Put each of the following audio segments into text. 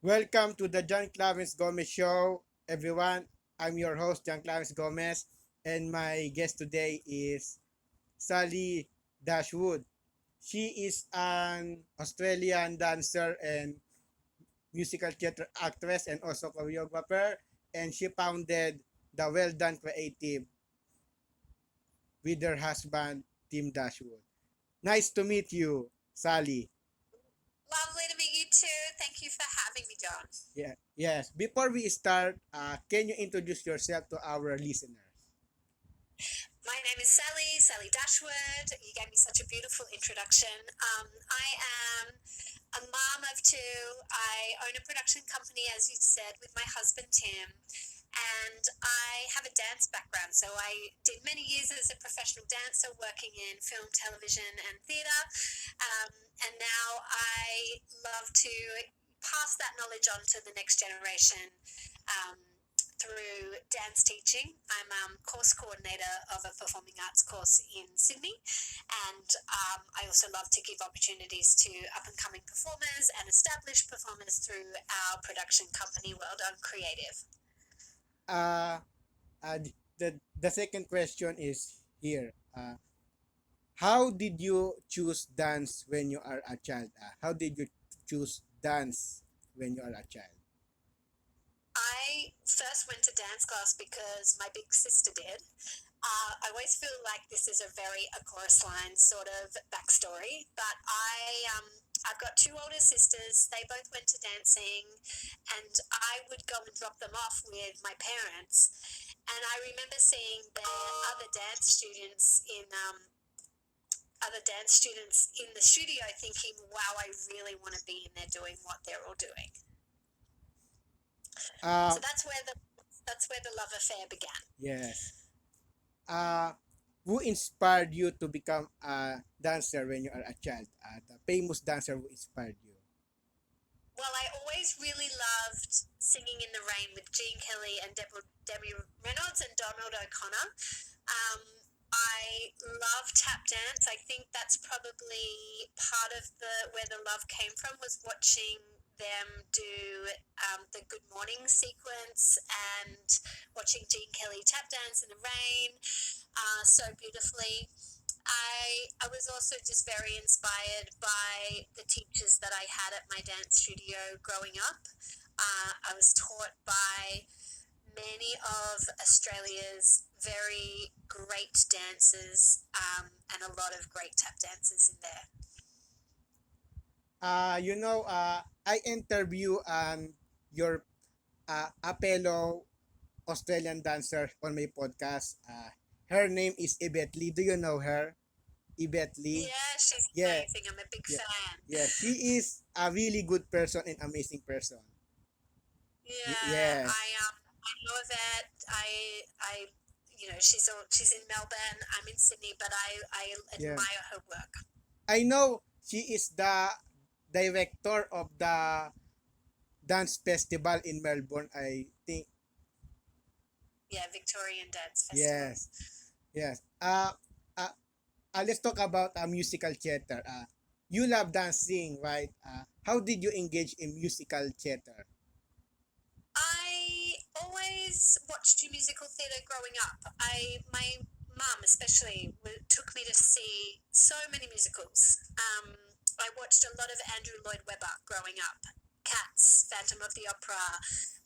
Welcome to the John Clarence Gomez Show, everyone. I'm your host, John Clarence Gomez, and my guest today is Sally Dashwood. She is an Australian dancer and musical theater actress and also choreographer, and she founded the Well Done Creative with her husband, Tim Dashwood. Nice to meet you, Sally. Lovely to meet you too. Thank you for having me, John. Yeah, yes. Before we start, can you introduce yourself to our listeners? My name is Sally Dashwood. You gave me such a beautiful introduction. I am a mom of two. I own a production company, as you said, with my husband Tim. And I have a dance background. So I did many years as a professional dancer working in film, television, and theatre. And now I love to pass that knowledge on to the next generation. Um, through dance teaching. I'm course coordinator of a performing arts course in Sydney, and I also love to give opportunities to up and coming performers and established performers through our production company, Well Done Creative. Uh, uh, the second question is here. How did you choose dance when you are a child? How did you choose dance when you are a child? I first went to dance class because my big sister did. I always feel like this is a very a chorus line sort of backstory, but I've got two older sisters. They both went to dancing, and I would go and drop them off with my parents. And I remember seeing their other dance students in the studio, thinking, "Wow, I really want to be in there doing what they're all doing." Uh, So that's where the love affair began. yes. Uh, who inspired you to become a dancer when you are a child? The famous dancer who inspired you? Well, I always really loved Singing in the Rain with Gene Kelly and Debbie Reynolds and Donald O'Connor. Um, I love tap dance. I think that's probably part of the where the love came from, was watching them do the Good Morning sequence and watching Gene Kelly tap dance in the rain so beautifully. I was also just very inspired by the teachers that I had at my dance studio growing up. I was taught by many of Australia's very great dancers and a lot of great tap dancers in there. I interview your a fellow Australian dancer on my podcast. Her name is Yvette Lee. Do you know her? Yvette Lee. Yeah, she's Yeah, amazing. I'm a big yeah, fan. yeah. She is a really good person and amazing person. Yeah, Yes, I know that she's in Melbourne. I'm in Sydney, but I yeah. admire her work. I know she is the director of the dance festival in Melbourne. I think Yeah, Victorian Dance Festival. yes, yes. Uh, let's talk about musical theater. You love dancing, right? How did you engage in musical theater? I always watched musical theatre growing up. My mum especially took me to see so many musicals. I watched a lot of Andrew Lloyd Webber growing up. Cats, Phantom of the Opera,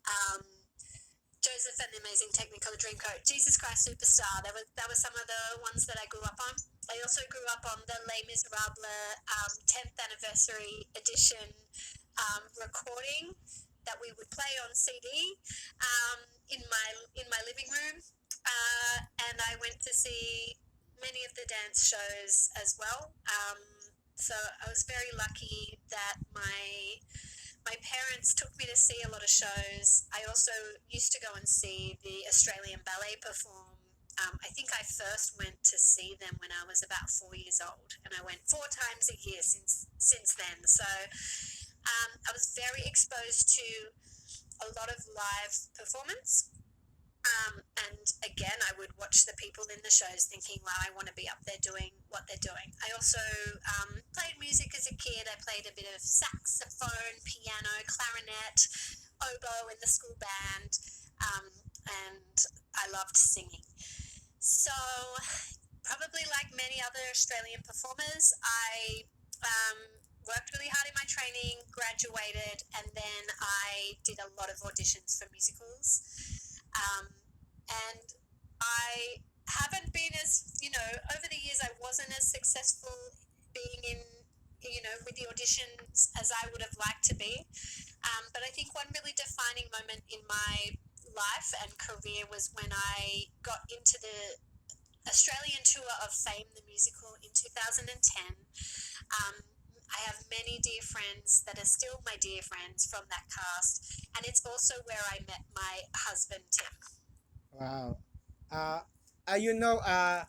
um, Joseph and the Amazing Technicolor Dreamcoat, Jesus Christ Superstar. That were some of the ones that I grew up on. I also grew up on the Les Miserables 10th anniversary edition recording that we would play on CD in my living room, and I went to see many of the dance shows as well. So I was very lucky that my parents took me to see a lot of shows. I also used to go and see the Australian Ballet perform. I think I first went to see them when I was about 4 years old, and I went 4 times a year since then. So I was very exposed to a lot of live performance. And again, I would watch the people in the shows thinking, wow, I want to be up there doing what they're doing. I also played music as a kid. I played a bit of saxophone, piano, clarinet, oboe in the school band, and I loved singing. So, probably like many other Australian performers, I worked really hard in my training, graduated, and then I did a lot of auditions for musicals. Um, and I haven't been as, over the years, I wasn't as successful being in, with the auditions as I would have liked to be. But I think one really defining moment in my life and career was when I got into the Australian Tour of Fame, the musical, in 2010. I have many dear friends that are still my dear friends from that cast, and it's also where I met my husband, Tim. Wow. Uh, you know, I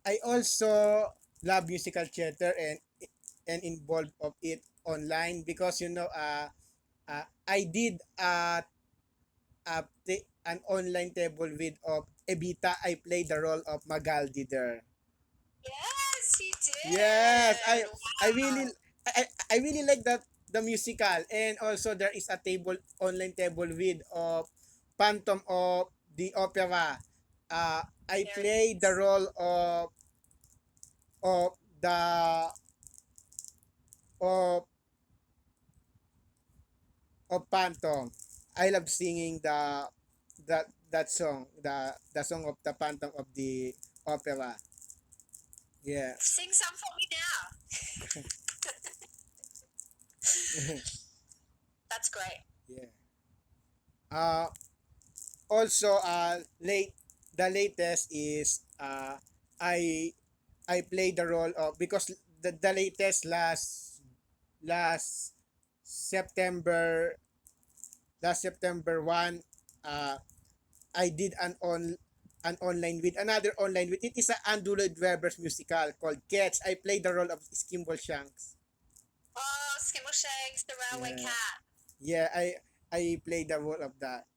I also love musical theater and involved of it online because I did an online table with of Evita. I played the role of Magaldi there. Yes, he Yes, did. I really Wow. I really like that the musical, and also there is a table online table with of Phantom of the Opera. I Very played the nice. role of the of of Phantom. I love singing that song, the song of the Phantom of the Opera. Yeah. Sing some for me now. That's great. Yeah. Uh Also, the latest is I I played the role of, because the latest last September last September 1, uh I did an online with another online with, it is a Andrew Lloyd Webber's musical called Cats. I played the role of Skimble Shanks. Oh, Skimbleshanks, the railway Yeah. cat. Yeah, I played the role of that.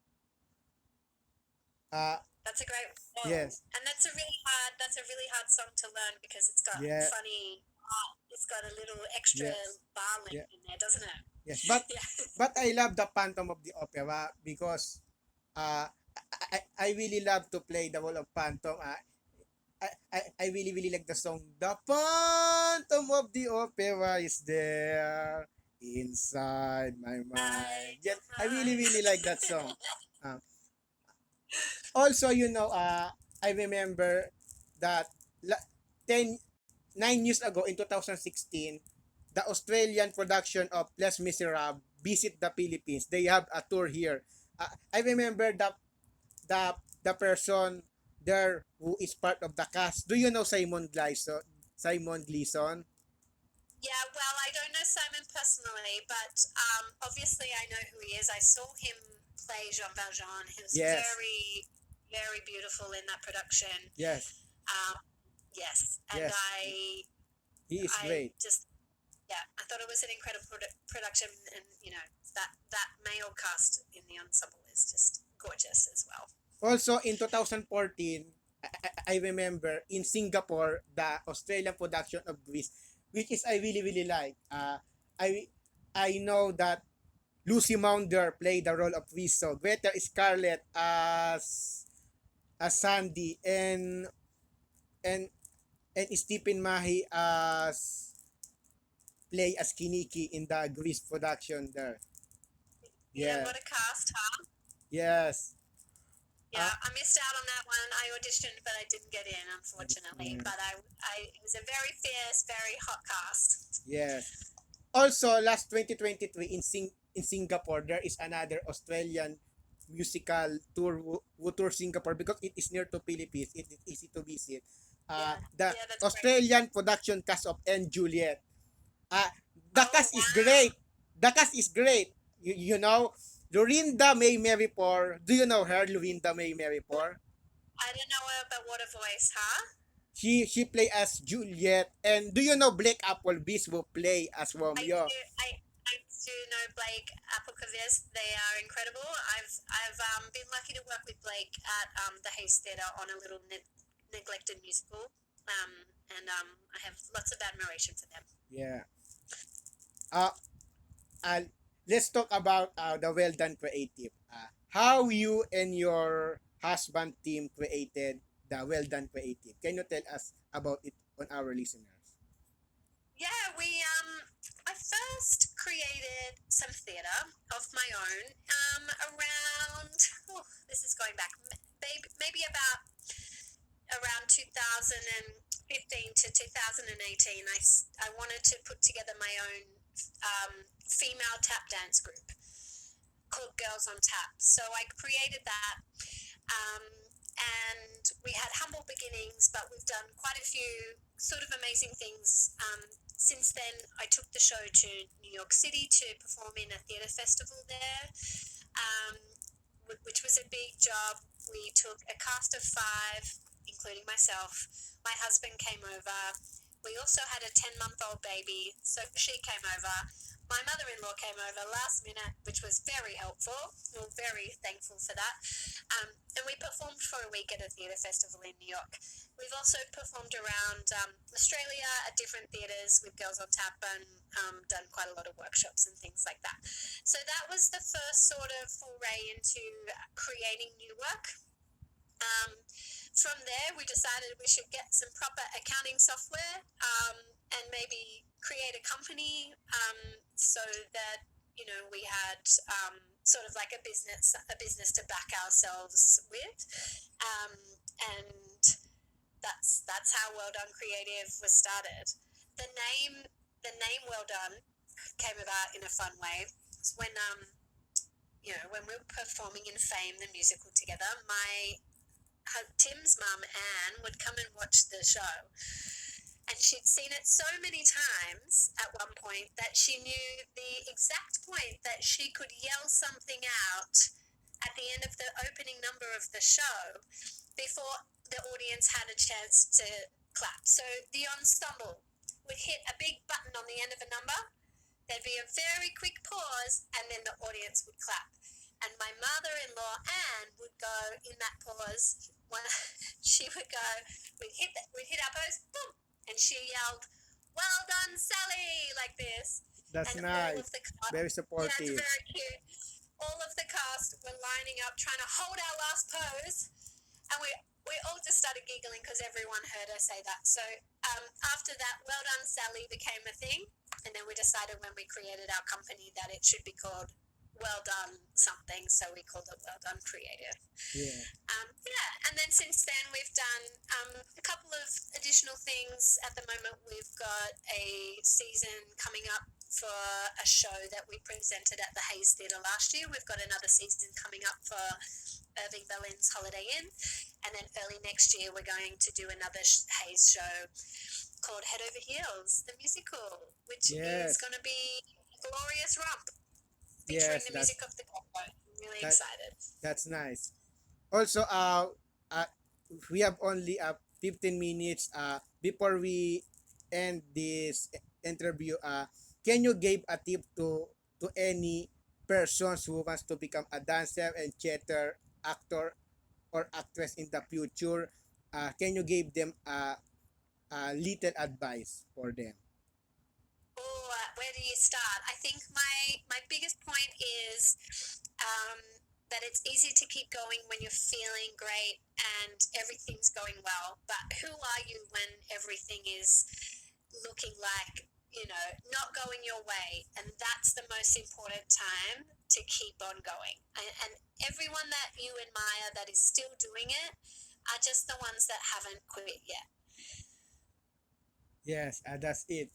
Uh That's a great role, yes. and That's a really hard song to learn because it's got Yeah. funny. It's got a little extra Yes. bar length Yeah. in there, doesn't it? Yes. Yeah. But I love the Phantom of the Opera because uh I really love to play the role of Phantom. I really really like the song. The Phantom of the Opera is there inside my mind. Yes, I really really like that song. Uh, Also, I remember that la- 10 9 years ago in 2016, the Australian production of Les Miserables visit the Philippines. They have a tour here. I remember the person there who is part of the cast. Do you know Simon Gleason? Simon Gleason? Yeah, well, I don't know Simon personally, but obviously I know who he is. I saw him play Jean Valjean. He was Yes. very, very beautiful in that production. Yes. Um, yes, and Yes. He is I great. just, yeah, I thought it was an incredible production, and that male cast in the ensemble is just gorgeous as well. Also in 2014, I remember in Singapore, the Australian production of Grease, which is I really really like. I I know that Lucy Maunder played the role of Rizzo. Greta Scarlett as Sandy, and and Stephen Mahi as play as Kiniki in the Grease production there. Yeah, Yeah. what a cast, huh? Yes. Yeah, Uh, I missed out on that one. I auditioned, but I didn't get in, unfortunately. mm, But it was a very fierce, very hot cast. yes. Also, last 2023 in Singapore, there is another Australian musical tour who tour Singapore because it is near to Philippines. It is easy to visit. Yeah, The yeah, that's great. Australian production cast of and Juliet. Uh, the Oh cast is wow! great. The cast is great. You know, Lorinda May Merrypore. Do you know her, Lorinda May Merrypore? I don't know about what a voice, huh? She play as Juliet. And do you know Blake Applebee's will play as I Romeo? do. I do know Blake Applecavis. They are incredible. I've been lucky to work with Blake at the Hayes Theatre on a little neglected musical. And I have lots of admiration for them. Yeah. Uh, uh, let's talk about the Well Done Creative. How you and your husband team created the Well Done Creative. Can you tell us about it on our listeners? Yeah, I first created some theatre of my own around, this is going back, maybe about around 2015 to 2018. I wanted to put together my own female tap dance group called Girls on Tap. So I created that, um, and we had humble beginnings, but we've done quite a few sort of amazing things. Since then, I took the show to New York City to perform in a theatre festival there, um, which was a big job. We took a cast of 5, including myself. My husband came over. We also had a 10-month-old baby, so she came over. My mother-in-law came over last minute, which was very helpful. We were very thankful for that. And we performed for a week at a theatre festival in New York. We've also performed around Australia at different theatres with Girls on Tap, and done quite a lot of workshops and things like that. So that was the first sort of foray into creating new work. Um, from there, we decided we should get some proper accounting software, and maybe create a company, so that we had sort of like a business to back ourselves with, um, and that's how Well Done Creative was started. The name Well Done came about in a fun way. It's when we were performing in Fame the musical together, my Tim's mum Anne would come and watch the show, and she'd seen it so many times at one point that she knew the exact point that she could yell something out at the end of the opening number of the show before the audience had a chance to clap. So the ensemble would hit a big button on the end of a number, there'd be a very quick pause, and then the audience would clap. And my mother-in-law Anne would go in that pause. She would go, we'd hit our pose, boom, and she yelled, "Well done, Sally," like this. That's And all of nice. the cast, Very yeah, it's supportive. very cute. All of the cast were lining up trying to hold our last pose, and we all just started giggling because everyone heard her say that. So after that, "Well done, Sally" became a thing, and then we decided when we created our company that it should be called Well Done something, so we called it Well Done Creative. Yeah. Yeah, and then since then we've done a couple of additional things. At the moment, we've got a season coming up for a show that we presented at the Hayes Theatre last year. We've got another season coming up for Irving Berlin's Holiday Inn, and then early next year we're going to do another Hayes show called Head Over Heels, the musical, which is Yes. going to be a glorious romp featuring Yes. the music of the Congo. I'm really That excited. that's nice. Also, uh we have only 15 minutes before we end this interview. Can you give a tip to any persons who wants to become a dancer and theater actor or actress in the future? Can you give them a little advice for them? Oh, where do you start? I think my biggest point is that it's easy to keep going when you're feeling great and everything's going well. But who are you when everything is looking like, not going your way? And that's the most important time to keep on going. And everyone that you admire that is still doing it are just the ones that haven't quit yet. Yes, that's it.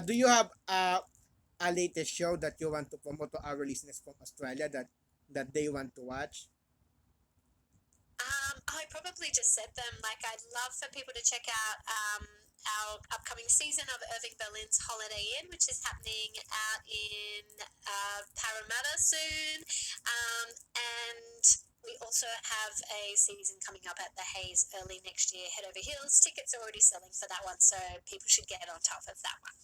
Do you have a latest show that you want to promote to our listeners from Australia that they want to watch? I probably just said them. Like, I'd love for people to check out our upcoming season of Irving Berlin's Holiday Inn, which is happening out in Parramatta soon. And we also have a season coming up at the Hayes early next year, Head Over Heels. Tickets are already selling for that one, so people should get on top of that one.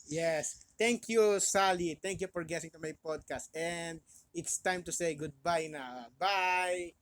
Yes. Thank you, Sally. Thank you for guesting to my podcast. And it's time to say goodbye now. Bye.